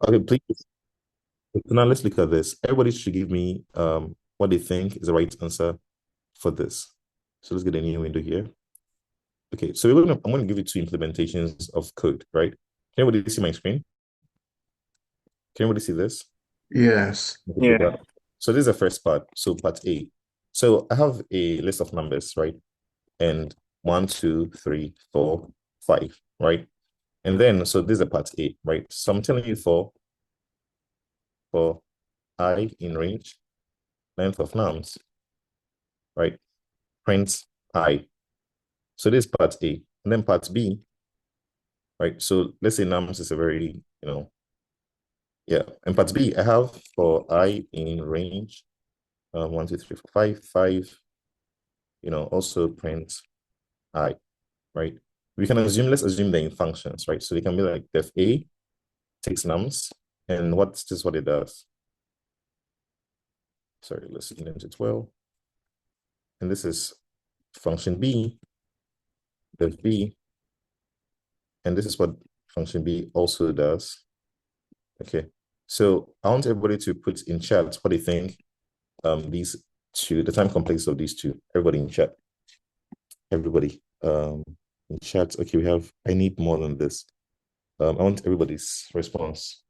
Okay, please. Now let's look at this. Everybody should give me what they think is the right answer for this. So let's get a new window here. Okay, so I'm going to give you two implementations of code, right? Can everybody see my screen? Can everybody see this? Yes. Okay, good. Yeah. So this is the first part. So part A. So I have a list of numbers, right? And one, two, three, four, five, right? And then so this is a part A, right? So I'm telling you for I in range, length of nums, right? Print I. So this is part A. And then part B, right? So let's say nums is a very, yeah. And part B, I have for I in range, one, two, three, four, five, five, also print I, right? Let's assume they're in functions, right? So they can be like def A takes nums, and this is what it does. Sorry, let's get into 12. And this is function B, def B, and this is what function B also does. Okay. So I want everybody to put in chat what they think these two, the time complex of these two. Everybody in chat. Everybody in chat. Okay, I need more than this. I want everybody's response.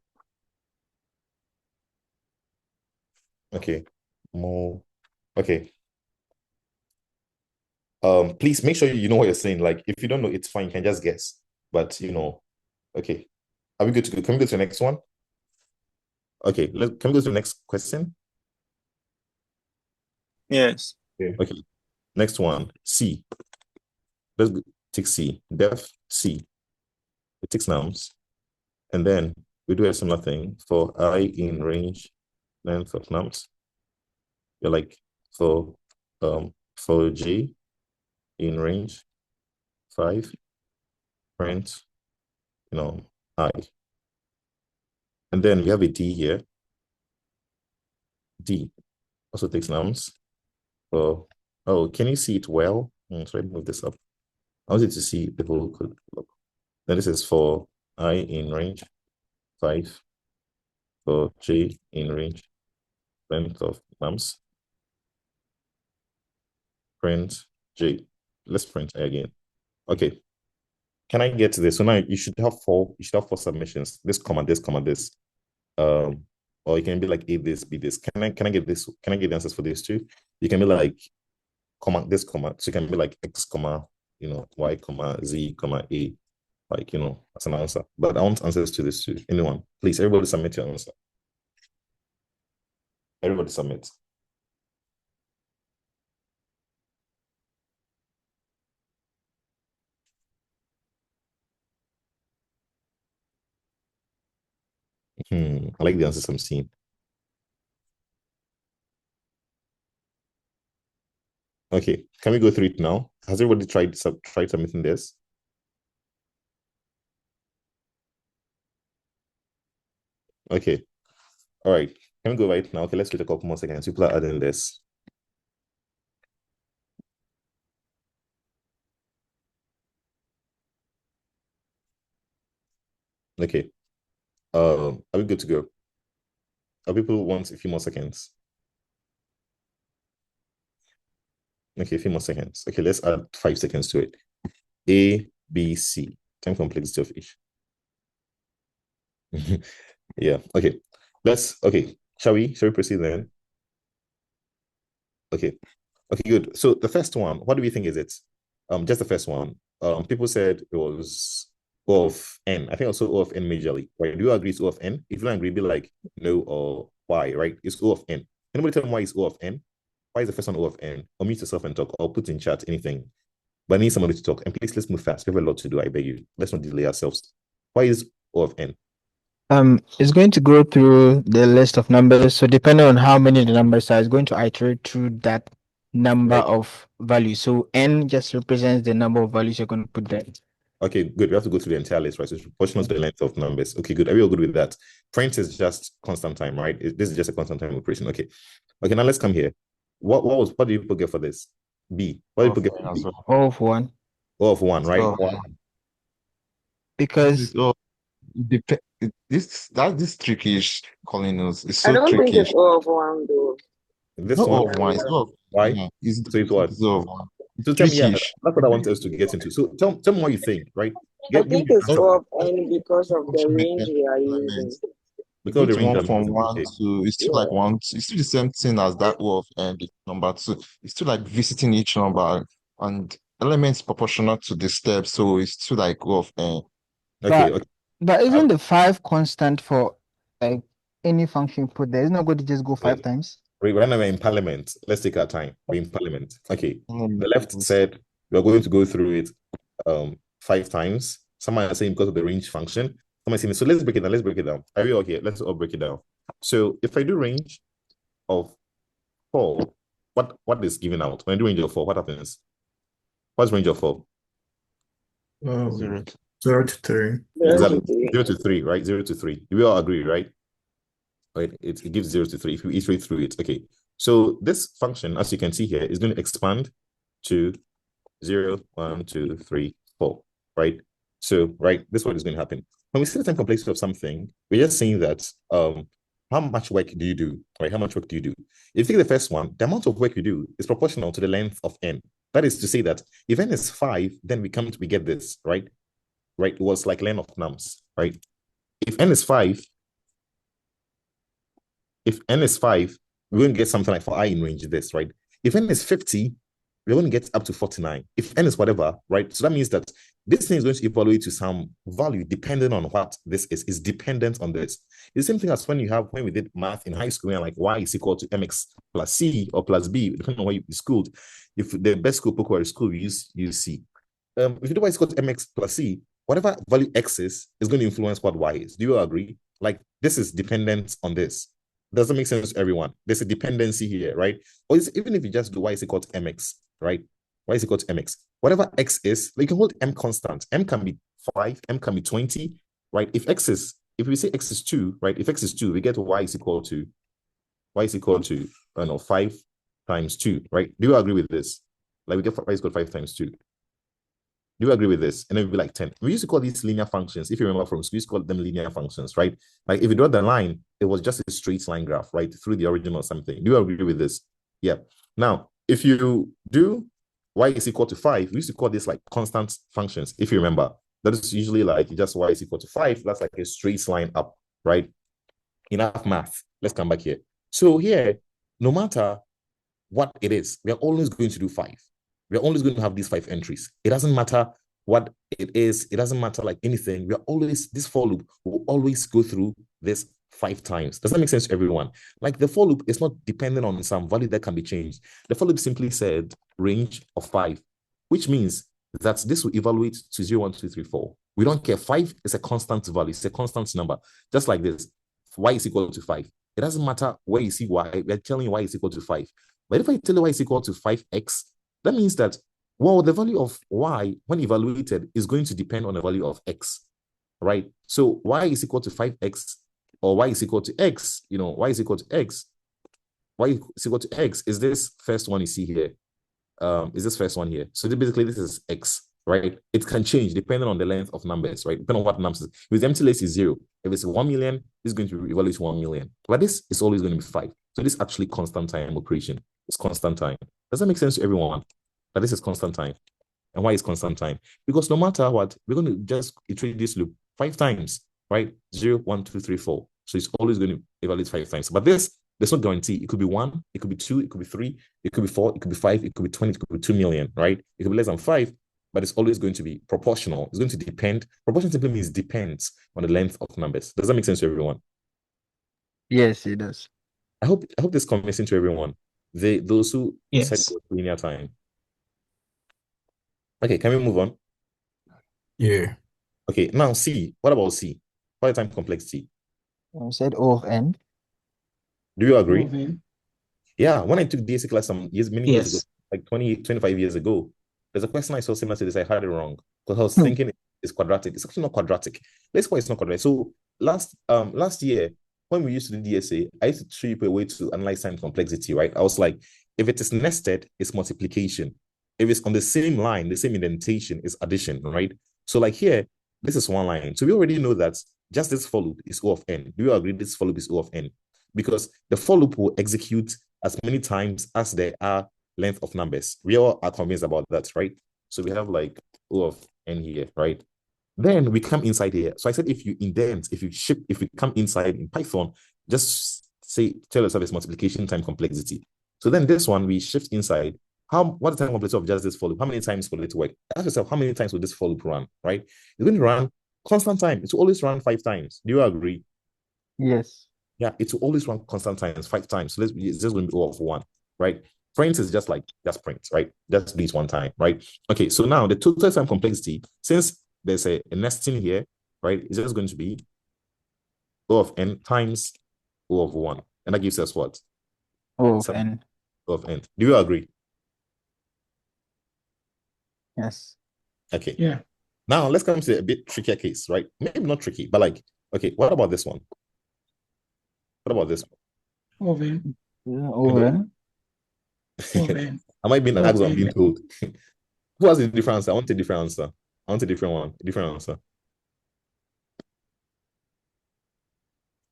Okay. More. Okay. Please make sure you know what you're saying. Like, if you don't know, it's fine. You can just guess. But okay. Are we good to go? Can we go to the next one? Okay, can we go to the next question? Yes. Okay. Next one. C. Let's take C. Def C. It takes nums. And then we do a similar thing for I in range, length of nums. You're like for J in range, 5, print, I. And then we have a D here. D also takes nums. Oh, can you see it well? So I move this up. I want you to see the whole code. Then this is for I in range, 5, for J in range, length of nums, print J. Let's print I again. Okay. Can I get to this? So now you should have four submissions. This comma, this comma, this. Or you can be like A this, B this. Can I get this? Can I get the answers for this too? You can be like comma, this comma. So you can be like X comma, Y comma, Z comma A, like as an answer. But I want answers to this too. Anyone? Please, everybody submit your answer. Everybody submit. I like the answers I'm seeing. Okay, can we go through it now? Has everybody tried submitting this? Okay, all right. Can we go right now? Okay, let's wait a couple more seconds. People are adding this. Okay. Are we good to go? Are people want a few more seconds? Okay, a few more seconds. Okay, let's add 5 seconds to it. A, B, C. Time complexity of each. Yeah. Okay. Okay. Shall we proceed then? Okay. Okay, good. So the first one, what do we think is it? Just the first one. People said it was O of N. I think also O of N majorly. Right? Do you agree it's O of N? If you don't agree, be like no or why, right? It's O of N. Anybody tell me why it's O of N? Why is the first one O of N? Or mute yourself and talk, or put in chat anything. But I need somebody to talk. And please, let's move fast. We have a lot to do, I beg you. Let's not delay ourselves. Why is O of N? It's going to go through the list of numbers. So depending on how many the numbers are, it's going to iterate through that number Right. of values. So n just represents the number of values you're going to put there. Okay, good. We have to go through the entire list, right? So it's proportional to the length of numbers. Okay, good. Are we all good with that? Print is just constant time, right? This is just a constant time operation. Okay. Okay, now let's come here. What do people get for this? B. What do Of people get one for as B? well. All of one. O of one, right? So Why? this is Because all. This trickish calling us is I so don't think trickish. it's all of one though. This Not one, all of one. It's all of, why? yeah. So it's what? It's all of one. So tell me, yeah, Trickish. that's what I want us to get into. So tell me what you think, right? I Give me think the it's Don't answer all of N because of the function the range n we are using. elements. because If of the it's range one I'm from using. one Okay. to, it's still like Yeah. one. It's still the same thing as that O of n, the number two. It's still like visiting each number and elements proportional to the step. So it's still like O of n. Okay, But okay. but I've, isn't the 5 constant for like any function you put there? It's not going to just go 5 times. when I'm in parliament, let's take our time. We're in parliament. Okay. The left Elements. said we're going to go through it 5 times. Someone is saying because of the range function. Someone is saying, so let's break it down. Let's break it down. Are we all here? Let's all break it down. So if I do range of 4, what is given out? When I do range of 4, what happens? What's range of 4? Zero. 0 to 3. Exactly. 0 to 3. 0 to 3, right? 0 to 3. We all agree, right? Right. It gives 0 to 3 if you iterate through it. Okay. So this function, as you can see here, is going to expand to 0, 1, 2, 3, 4. Right. So, right, this is what is going to happen. When we see the time complexity of something, we're just saying that how much work do you do? Right? How much work do you do? If you take the first one, the amount of work you do is proportional to the length of n. That is to say that if n is 5, then we get this, right? Right? It was like length of nums, right? If n is 5, we're going to get something like for I in range this, right? If n is 50, we're going to get up to 49. If n is whatever, right? So that means that this thing is going to evaluate to some value depending on what this is dependent on this. It's the same thing as when we did math in high school and like y is equal to mx plus c or plus b, depending on where you schooled. If the best school Poco school, we use c. If you do y is equal to mx plus c, whatever value x is going to influence what y is. Do you agree? Like this is dependent on this. Does that make sense to everyone? There's a dependency here, right? Or even if you just do y is equal to mx, right? Y is equal to mx. Whatever x is, like you can hold m constant. M can be 5, m can be 20, right? If we say x is 2, right? If x is 2, we get y is equal to, I don't know, 5 times 2, right? Do you agree with this? Like we get y is equal to 5 times 2. Do you agree with this? And then it'd be like 10. We used to call these linear functions. If you remember from school, we used to call them linear functions, right? Like if you draw the line, it was just a straight line graph, right? Through the origin or something. Do you agree with this? Yeah. Now, if you do y is equal to 5, we used to call this like constant functions, if you remember. That is usually like just y is equal to 5. That's like a straight line up, right? Enough math. Let's come back here. So here, no matter what it is, we are always going to do 5. We're always going to have these 5 entries. It doesn't matter what it is. It doesn't matter like anything. This for loop will always go through this 5 times. Does that make sense to everyone? Like the for loop is not dependent on some value that can be changed. The for loop simply said range of 5, which means that this will evaluate to 0, 1, 2, 3, 4. We don't care. 5 is a constant value. It's a constant number. Just like this, y is equal to 5. It doesn't matter where you see y. We're telling you y is equal to 5. But if I tell you y is equal to 5x, that means that, well, the value of y, when evaluated, is going to depend on the value of x, right? So y is equal to 5x, or y is equal to x, y is equal to x. Y is equal to x is this first one you see here. Is this first one here. So basically, this is x, right? It can change depending on the length of numbers, right? Depending on what numbers. If it's empty list is 0. If it's 1 million, it's going to evaluate 1 million. But this is always going to be 5. So this is actually constant time operation. It's constant time. Does that make sense to everyone? That this is constant time. And why is constant time? Because no matter what, we're going to just iterate this loop 5 times, right? 0, 1, 2, 3, 4. So it's always going to evaluate 5 times. But there's no guarantee. It could be 1, it could be 2, it could be 3, it could be 4, it could be 5, it could be 20, it could be 2 million, right? It could be less than 5, but it's always going to be proportional. It's going to depend. Proportion simply means depends on the length of numbers. Does that make sense to everyone? Yes, it does. I hope this is convincing to everyone. Those who said Yes. linear time. Okay, can we move on? Yeah. Okay, now C. What about C? What time complexity? You said O of n. Do you agree? Mhm. Yeah, when I took DSA class many years ago, Yes. like 20, 25 years ago, there's a question I saw similar to this. I had it wrong because I was thinking it's quadratic. It's actually not quadratic. Let's why it's not quadratic. So last year, when we used to do DSA, I used to show you a way to analyze time complexity, right? I was like, if it is nested, it's multiplication. If it's on the same line, the same indentation is addition, right? So like here, this is one line. So we already know that just this for loop is O of n. Do you agree this for loop is O of n? Because the for loop will execute as many times as there are length of numbers. We all are convinced about that, right? So we have like O of n here, right? Then we come inside here. So I said if you indent, if you come inside in Python, just tell yourself it's multiplication time complexity. So then this one we shift inside. What the time complexity of just this for loop? How many times will it work? Ask yourself, how many times will this for loop run, right? It's going to run constant time. It will always run 5 times. Do you agree? Yes. Yeah, it will always run constant times, 5 times. So it's just going to be O of 1, right? Print is just print, right? Just do it one time, right? Okay, so now the total time complexity, since there's a nesting here, right? It's just going to be O of n times O of 1. And that gives us what? O of n. O of n. Do you agree? Yes. Okay. Yeah. Now let's come to a bit trickier case, right? Maybe not tricky, but like, okay, what about this one? What about this one? O of n. O of n. O of n. Am I being O of asked or I'm n. being told? Who has a different answer? I want a different answer. I want a different one. Different answer.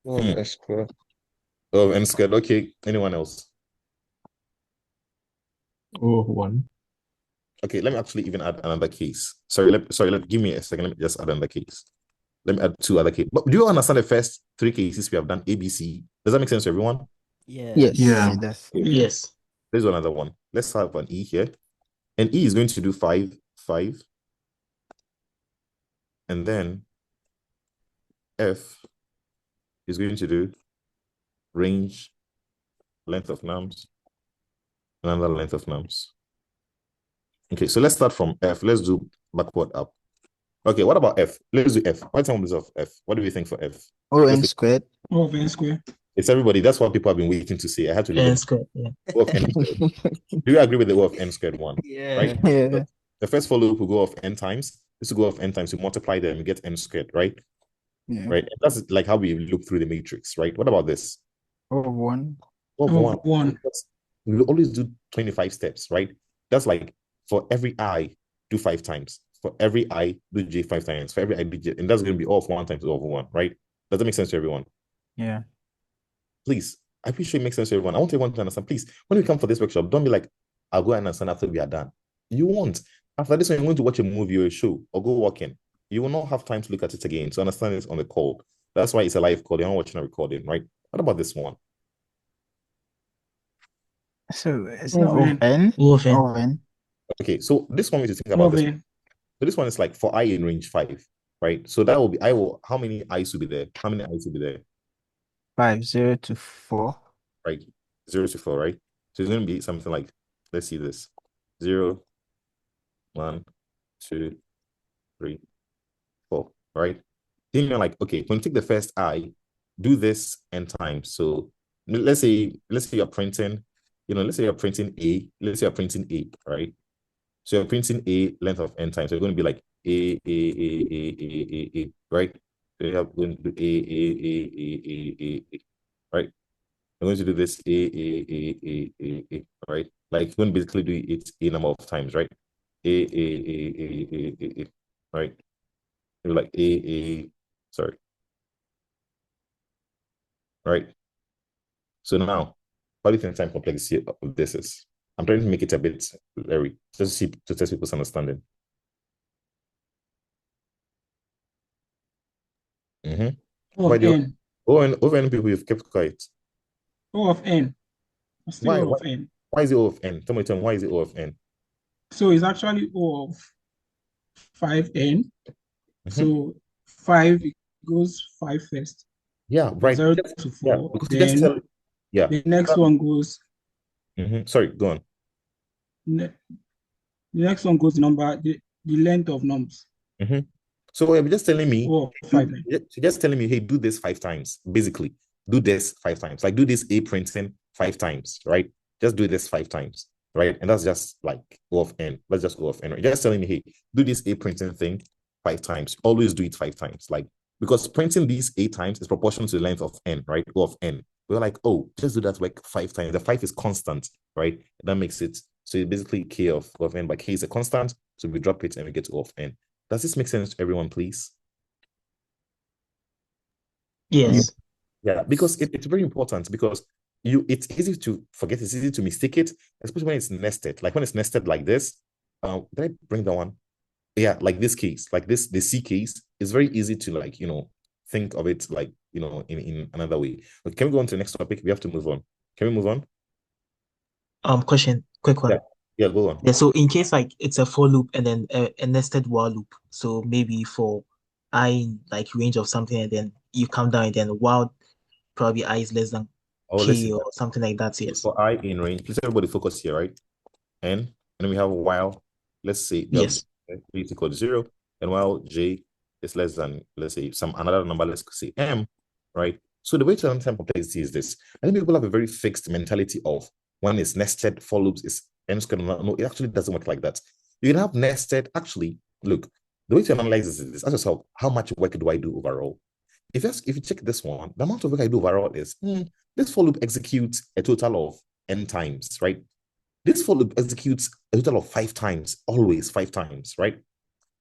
O of n squared. Oh, n squared. Okay. Anyone else? O of 1. Okay, let me actually even add another case. Sorry, give me a second. Let me just add another case. Let me add 2 other cases. But do you understand the first 3 cases we have done? A, B, C. Does that make sense to everyone? Yes. Yeah. It does. Yes. There's another one. Let's have an E here. And E is going to do 5, 5. And then F is going to do range, length of nums, another length of nums. Okay, so let's start from F. Let's do backward up. Okay, what about F? Let's do F. What time is of F? What do we think for F? O n squared. O of n squared. It's everybody. That's what people have been waiting to say. I had to leave N it. squared. Yeah. O of n squared. Do you agree with the O of n squared one? Yeah. Right? Yeah. The first for loop will go of n times. This will go of n times. You multiply them, you get n squared, right? Yeah. Right. And that's like how we look through the matrix, right? What about this? O of 1. O of O 1. of 1. We will always do 25 steps, right? That's like for every I, do 5 times. For every I, do J 5 times. For every I, do J. And that's going to be O of 1 times O of 1, right? Does that make sense to everyone? Yeah. Please, I appreciate it makes sense to everyone. I want everyone to understand. Please, when we come for this workshop, don't be like, I'll go and understand after we are done. You won't. After this one, you're going to watch a movie or a show or go walking. You will not have time to look at it again. So understand it on the call. That's why it's a live call. You're not watching a recording, right? What about this one? So it's O not of O n. of n. O of n. O of n. Okay, so this one we need to think O about of this. n. So this one is like for I in range 5, right? So that will be how many I's will be there? How many I's will be there? 5, 0 to 4. Right? 0 to 4, right? So it's going to be something like, let's see this. 0, 1, 2, 3, 4, right? Then you're like, okay, when you take the first I, do this n times. So let's say you're printing, let's say you're printing A, right? So you're printing A length of n times. So you're going to be like A, right? So you have going to do A, right? I'm going to do this A, right? Like you're going to basically do it a number of times, right? A, right? You're like sorry. Right? So now, what do you think time complexity of this is? I'm trying to make it a bit blurry, just to test people's understanding. O of n. Over n people, you've kept quiet. O of n. Still Why? O of n. Why is it O of n? Tell me, why is it O of n? So it's actually O of 5n. Mhm. So 5 goes 5 first. Yeah, right. 0 to 4. Yeah, because you just Then tell. Yeah. the next one goes. Sorry, go on. The next one goes the length of nums. So you're just telling me. O of 5. You're just telling me, hey, do this 5 times. Basically, do this 5 times. Like do this A printing 5 times, right? Just do this 5 times, right? And that's just like O of n. Let's just O of n. Right? You're just telling me, hey, do this A printing thing 5 times. Always do it 5 times. Like, because printing these 8 times is proportional to the length of n, right? O of n. We're like, oh, just do that like 5 times. The 5 is constant, right? That makes it, so it's basically K of n, but K is a constant. So we drop it and we get O of n. Does this make sense to everyone, please? Yes. Yeah, because it's very important because it's easy to forget, it's easy to mistake it, especially when it's nested. Like when it's nested like this. Did I bring that one? Yeah, like this case, like this, the C case is very easy to like, think of it like, in another way. But can we go on to the next topic? We have to move on. Can we move on? Question, quick one. Yeah. Yeah, go on. Yeah, so in case like it's a for loop and then a nested while loop. So maybe for I in like range of something and then you come down and then while probably I is less than Oh, let's K see. or something like that. Yes. For I in range, please everybody focus here, right? And then we have while, let's say Yes. B is equal to 0, and while J is less than, let's say, some another number, let's say M, right? So the way to understand complexity is this. I think people have a very fixed mentality of when it's nested for loops is N squared. No, it actually doesn't work like that. You can have nested, actually, look, the way to analyze this is this. Ask yourself, how much work do I do overall? If you check this one, the amount of work I do overall is, this for loop executes a total of N times, right? This for loop executes a total of 5 times, always 5 times, right?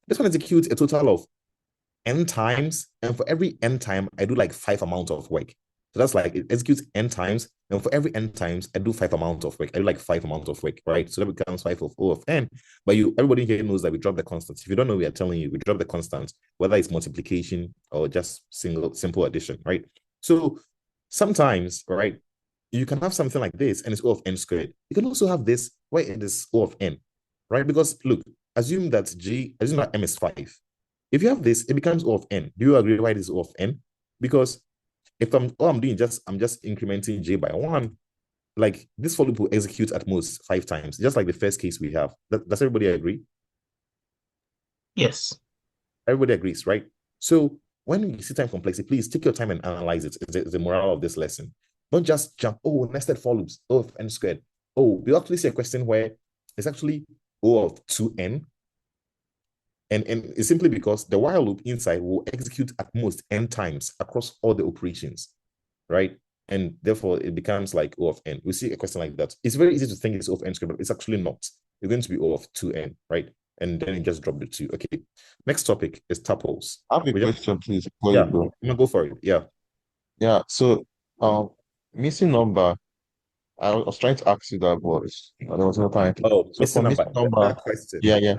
This one executes a total of N times, and for every N time, I do like 5 amount of work. So that's like it executes N times, and for every N times, I do 5 amount of work. I do like 5 amount of work, right? So that becomes 5 of O of N. But everybody here knows that we drop the constants. If you don't know, we are telling you we drop the constants, whether it's multiplication or just simple addition, right? So sometimes, right, you can have something like this, and it's O of N squared. You can also have this where it is O of N, right? Because look, assume that M is 5. If you have this, it becomes O of N. Do you agree why it is O of N? Because if I'm just incrementing J by 1, like this for loop will execute at most 5 times, just like the first case we have. Does everybody agree? Yes. Everybody agrees, right? So when you see time complexity, please take your time and analyze it. It's the moral of this lesson. Don't just jump, nested for loops, O of N squared. Oh, we actually see a question where it's actually O of 2N. And it's simply because the while loop inside will execute at most N times across all the operations, right? And therefore, it becomes like O of N. We see a question like that. It's very easy to think it's O of N squared, but it's actually not. It's going to be O of 2N, right? And then you just drop the 2. Okay. Next topic is tuples. I have a question, please, before Yeah, you go. I'm gonna go for it. Yeah. Yeah, so missing number. I was trying to ask you that, but there was no time. Oh, So missing for missing number. number, That question. yeah.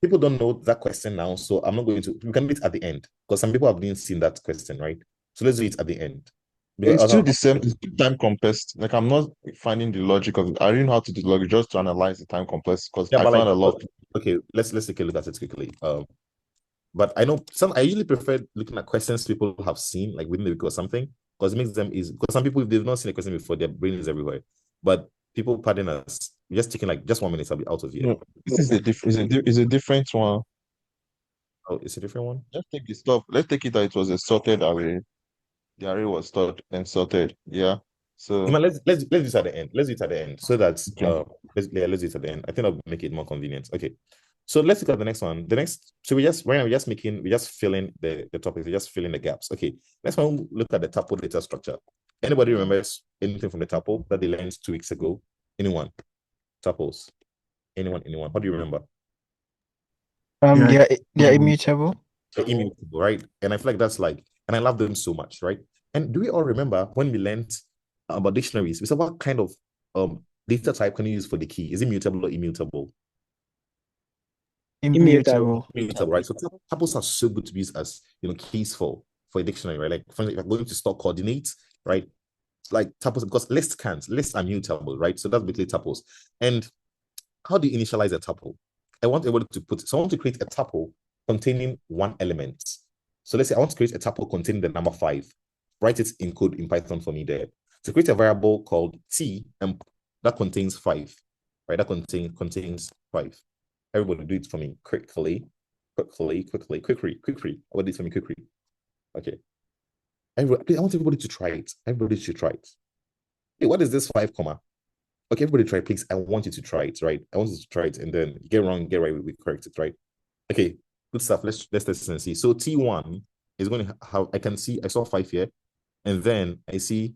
People don't know that question now, so I'm not going to. We can do it at the end because some people haven't seen that question, right? So let's do it at the end. It's still the same. It's still time compressed. Like I'm not finding the logic of it. I didn't know how to do the logic just to analyze the time compressed because Yeah, I but found like, a lot. okay, let's take a look at it quickly. But I know I usually prefer looking at questions people have seen, like within the week or something, because it makes them easy. Because some people, if they've not seen a question before, their brain is everywhere. But people, pardon us, we're just taking like just 1 minute, I'll be out of here. No, this is a different one. Oh, it's a different one. Let's take the stuff. Let's take it that it was a sorted array. The array was stored and sorted. Yeah. So Let's do it at the end. Let's do it at the end so that okay. let's do it at the end. I think that'll make it more convenient. Okay. So let's look at the next one. So we're just filling the topics, we're just filling the gaps. Okay. Next one, look at the tuple data structure. Anybody remembers anything from the tuple that they learned 2 weeks ago? Anyone? Tuples. Anyone? What do you remember? They're immutable. They're immutable, right? And I feel like that's like, and I love them so much, right? And do we all remember when we learned about dictionaries? We said, what kind of data type can you use for the key? Is it mutable or immutable? Immutable. Immutable, right? So tuples are so good to use as keys for a dictionary, right? Like for example, if I'm going to store coordinates, right? Like tuples, because lists are mutable, right? So that's basically tuples. And how do you initialize a tuple? I want to create a tuple containing 1 element. So let's say I want to create a tuple containing the number 5. Write it in code in Python for me there. So create a variable called t and that contains 5, right? That contains 5. Everybody do it for me quickly. I want it for me quickly. Okay. I want everybody to try it. Everybody should try it. Hey, what is this 5 comma? Okay, everybody try, please. I want you to try it, right? I want you to try it, and then get wrong, get right, we correct it, right? Okay, good stuff. Let's test and see. So T1 is going to have, I saw 5 here, and then I see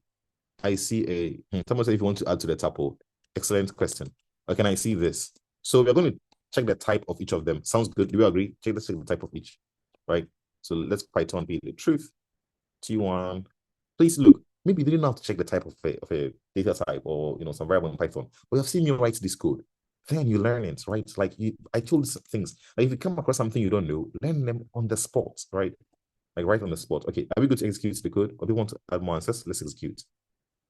a, someone said if you want to add to the tuple. Excellent question. Okay, can I see this? So we're going to check the type of each of them. Sounds good. Do we agree? Check the type of each, right? So let's Python be the truth. T1. Please look, maybe you didn't have to check the type of a data type or some variable in Python, but you've seen me write this code. Then you learn it, right? Like I told you things. Like if you come across something you don't know, learn them on the spot, right? Like right on the spot. Okay, are we going to execute the code? Or do we want to add more answers? Let's execute.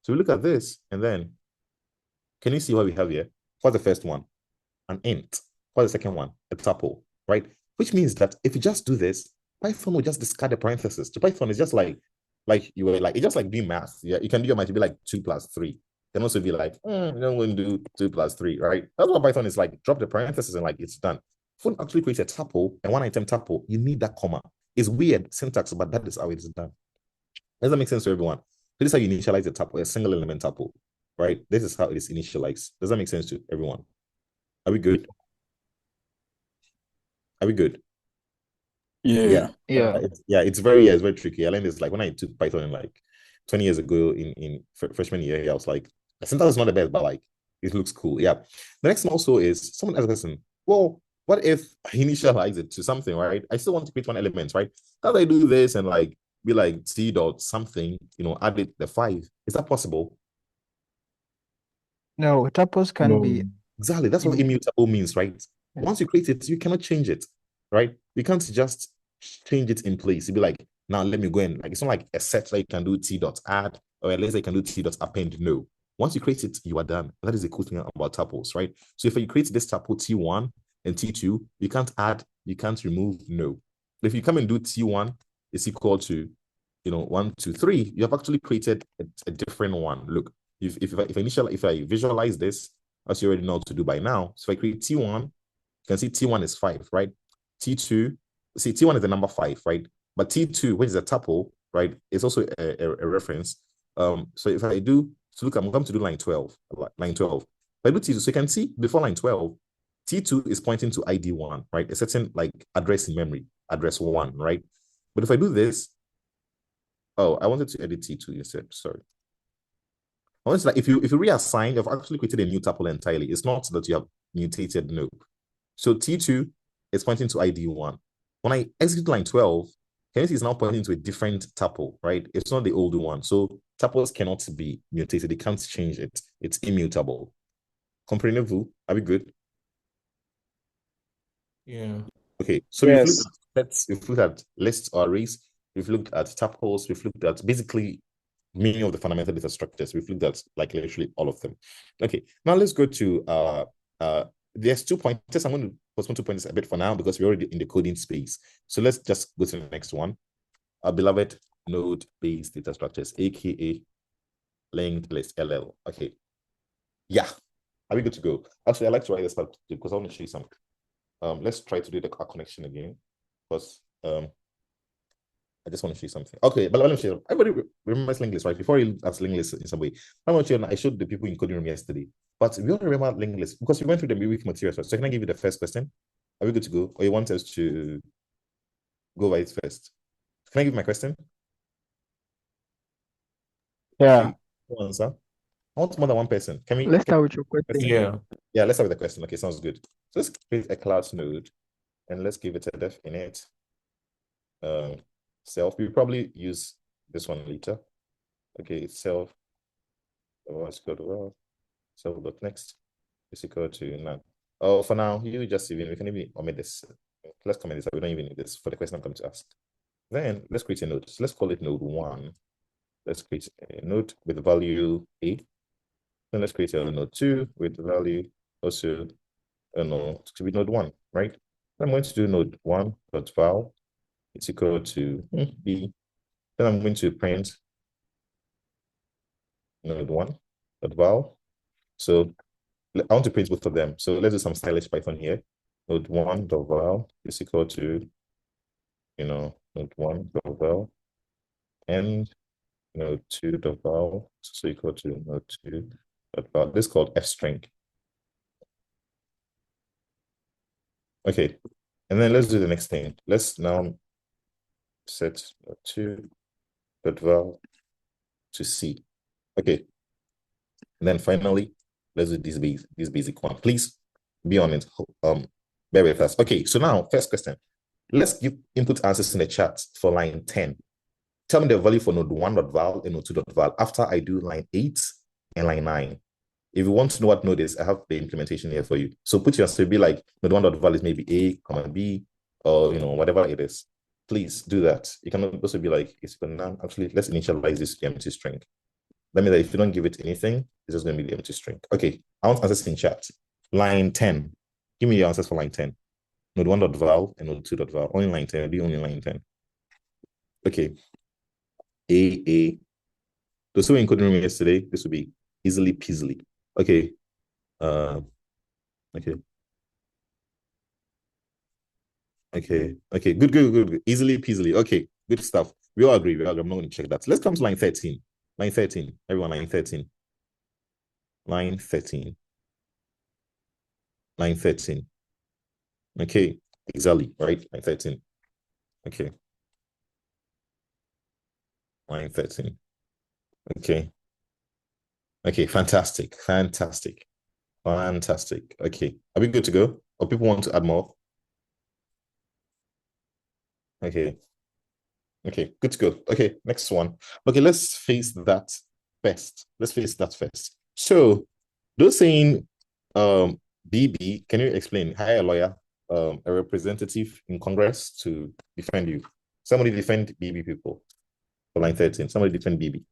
So we look at this, and then can you see what we have here? What's the first one? An int. What's the second one? A tuple, right? Which means that if you just do this, Python will just discard the parentheses. To Python, it's just like you were like, it's just like doing math. Yeah, you can do your math to be like 2 + 3. You can also be like, you don't want to do 2 + 3, right? That's what Python is like. Drop the parentheses and like it's done. If you actually create a tuple, a one-item tuple, you need that comma. It's weird syntax, but that is how it's done. Does that make sense to everyone? So this is how you initialize a tuple, a single element tuple, right? This is how it is initialized. Does that make sense to everyone? Are we good? Are we good? Yeah. Yeah. It's very tricky. I learned this like when I took Python like 20 years ago in freshman year. I was like, the syntax is not the best, but like it looks cool. Yeah. The next one also is someone asked a question. Well, what if I initialize it to something, right? I still want to create one element, right? How do I do this and like be like t dot something, add it the 5? Is that possible? No, tuples can be Exactly. That's what immutable means, right? Yeah. Once you create it, you cannot change it, right? You can't just change it in place. You'd be like, now let me go in. Like, it's not like a set that you can do t dot add or at least you can do t dot append. No. Once you create it, you are done. That is the cool thing about tuples, right? So if you create this tuple T1 and T2, you can't add, you can't remove, no. If you come and do T1 is equal to 1, 2, 3, you have actually created a different one. Look, if I visualize this, as you already know to do by now. So if I create T1, you can see T1 is 5, right? T2, see T1 is the number 5, right? But T2, which is a tuple, right, is also a reference. So if I do, so look, I'm going to do line 12. Line 12. If I do T2, so you can see before line 12, T2 is pointing to ID 1, right? A certain like address in memory, address 1, right? But if I do this, oh, I wanted to edit T2 instead, sorry. Honestly, like if you reassign, you've actually created a new tuple entirely. It's not that you have mutated, no. So T2 is pointing to ID 1. When I execute line 12, can you see it's now pointing to a different tuple, right? It's not the old one. So tuples cannot be mutated. They can't change it. It's immutable. Comprenez-vous? Are we good? Yeah. Okay, so Yes. we've looked at lists or arrays. We've looked at tuples. We've looked at basically many of the fundamental data structures. We've looked at like literally all of them. Okay, now let's go to there's 2 pointers. I'm going to postpone 2 pointers a bit for now because we're already in the coding space. So let's just go to the next one. Our beloved node-based data structures, aka linked list LL. Okay, yeah, are we good to go? Actually, I like to write this part because I want to show you something. Let's try to do the connection again because I just want to show you something. Okay, but let me show you. Everybody remembers linked list, right? Before you ask linked list in some way, I showed the people in coding room yesterday. But we all remember linked list because we went through the midweek materials. So can I give you the first question? Are we good to go? Or you want us to go by it first? Can I give my question? Yeah. Answer. I want more than one person. Can we? Let's start with your question. Yeah, let's start with the question. Okay, sounds good. So let's create a class node and let's give it a def init. Self. We probably use this one later. Okay, it's self. Let's go to self.next is equal to none. Oh, for now, you just even we can even omit this. Let's comment this. We don't even need this for the question I'm going to ask. Then let's create a node. So let's call it node 1. Let's create a node with value A. Then let's create a node 2 with value also to be node 1, right? I'm going to do node 1.val. It's equal to B. Then I'm going to print node 1.val. So I want to print both of them. So let's do some stylish Python here. Node 1.val is equal to, node 1.val and node 2.val so equal to node 2.val. This is called fstring. Okay, and then let's do the next thing. Let's now set node 2.val to C. Okay, and then finally, let's do this basic one. Please be on it. Bear with us. Okay, so now first question. Let's give input answers in the chat for line 10. Tell me the value for node 1.val and node 2.val after I do line 8 and line 9. If you want to know what node is, I have the implementation here for you. So put your, so it'd be like node 1.val is maybe A, comma B, or whatever it is. Please do that. You can also be like, it's gonna actually, let's initialize this empty string. Let me know if you don't give it anything, it's just gonna be the empty string. Okay, I want answers in chat. Line 10. Give me your answers for line 10. Node 1.val and node 2.val. Only line 10, be only line 10. Okay. A. Those who were in coding room yesterday, this will be easily peasily. Okay. Okay. Okay. Good. Easily peasily. Okay. Good stuff. We all agree. I'm not going to check that. Let's come to line 13. Line 13. Everyone, line 13. Line 13. Line 13. Okay. Exactly. Right? Line 13. Okay. Line 13. Okay. Okay. Fantastic. Okay. Are we good to go? Or people want to add more? Okay. Okay, good to go. Okay, next one. Okay, let's face that first. So, those saying BB, can you explain? Hire a lawyer, a representative in Congress to defend you. Somebody defend BB people. For line 13, somebody defend BB.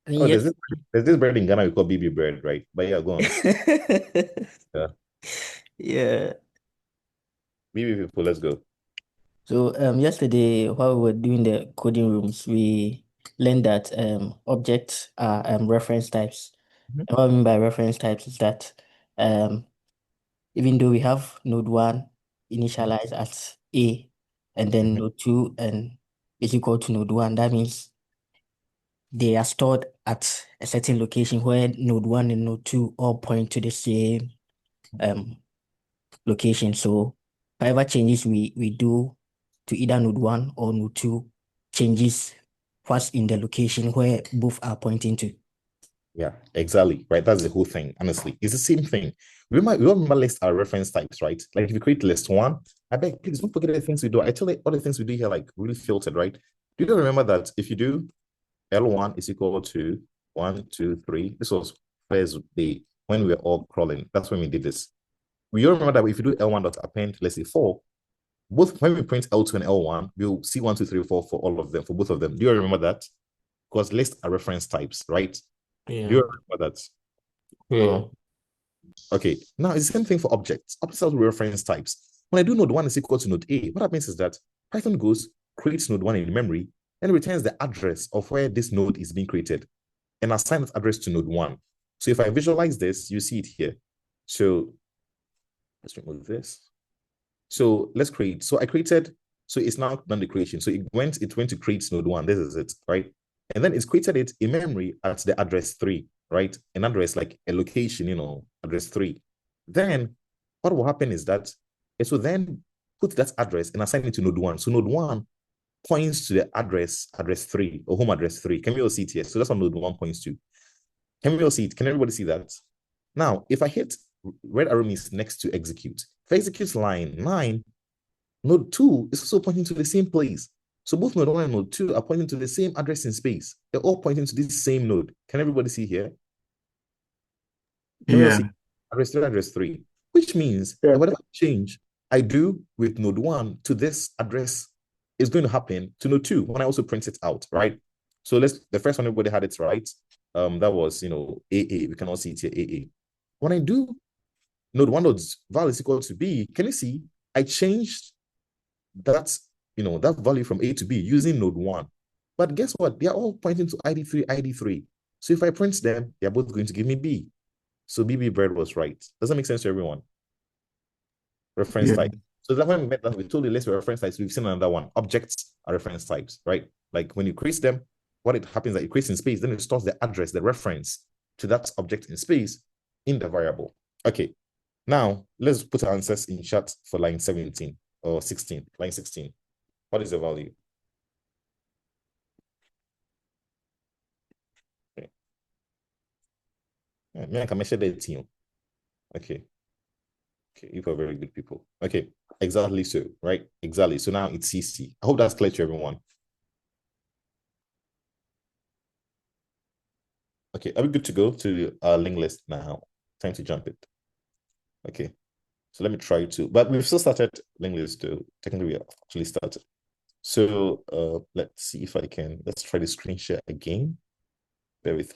Oh, Yes. there's this bread in Ghana we call BB bread, right? But yeah, go on. Yeah. Yeah. BB people, let's go. So yesterday while we were doing the coding rooms, we learned that objects are reference types. Mhm. And what I mean by reference types is that even though we have node 1 initialized as A and then node 2 and is equal to node 1, that means they are stored at a certain location where node 1 and node 2 all point to the same location. So whatever changes we do to either node 1 or node 2 changes what's in the location where both are pointing to. Yeah, exactly. Right. That's the whole thing. Honestly, it's the same thing. We all remember list our reference types, right? Like if you create list 1, I beg, please don't forget the things we do. I tell you all the things we do here, like really filtered, right? Do you remember that if you do L1 is equal to 1, 2, 3, this was first day when we were all crawling. That's when we did this. We all remember that if you do L1 dot append, let's say 4, both when we print L2 and L1, we'll see 1, 2, 3, 4 for all of them, for both of them. Do you remember that? Because list are reference types, right? Do you remember that? Yeah. Okay, now it's the same thing for objects. Objects are reference types. When I do node 1 is equal to node A, what happens is that Python goes, creates node 1 in memory, and returns the address of where this node is being created and assign that address to node 1. So if I visualize this, you see it here. So let's remove this. So let's create. So I created, so it's now done the creation. So it went to create node 1. This is it, right? And then it's created it in memory at the address 3, right? An address like a location, address 3. Then what will happen is that it will then put that address and assign it to node 1. So node 1 points to the address 3 or home address 3. Can we all see it here? So that's what node 1 points to. Can we all see it? Can everybody see that? Now, if I hit red arrow means next to execute. If I execute line 9, node 2 is also pointing to the same place. So both node 1 and node 2 are pointing to the same address in space. They're all pointing to this same node. Can everybody see here? Can we all see address 3, which means that whatever change I do with node 1 to this address is going to happen to node 2 when I also print it out, right? So the first one, everybody had it right. That was, AA. We can all see it here, AA. When I do node 1 node's value is equal to B, can you see I changed that, that value from A to B using node 1. But guess what? They are all pointing to ID3. So if I print them, they're both going to give me B. So BB bread was right. Does that make sense to everyone? Reference type. So that's when we met that we told you let's reference types. We've seen another one. Objects are reference types, right? Like when you create them, what it happens that it creates in space, then it stores the address, the reference to that object in space in the variable. Okay. Now let's put our answers in chat for line 17 or 16. Line 16. What is the value? Okay. Yeah, I can measure the team. Okay. Okay, you are very good people. Okay, exactly so, right? Exactly. So now it's CC. I hope that's clear to everyone. Okay, are we good to go to our linked list now? Time to jump it. Okay, so let me try to, but we've still started linked list though. Technically, we actually started. So let's see if I can, let's try the screen share again. Bear with me.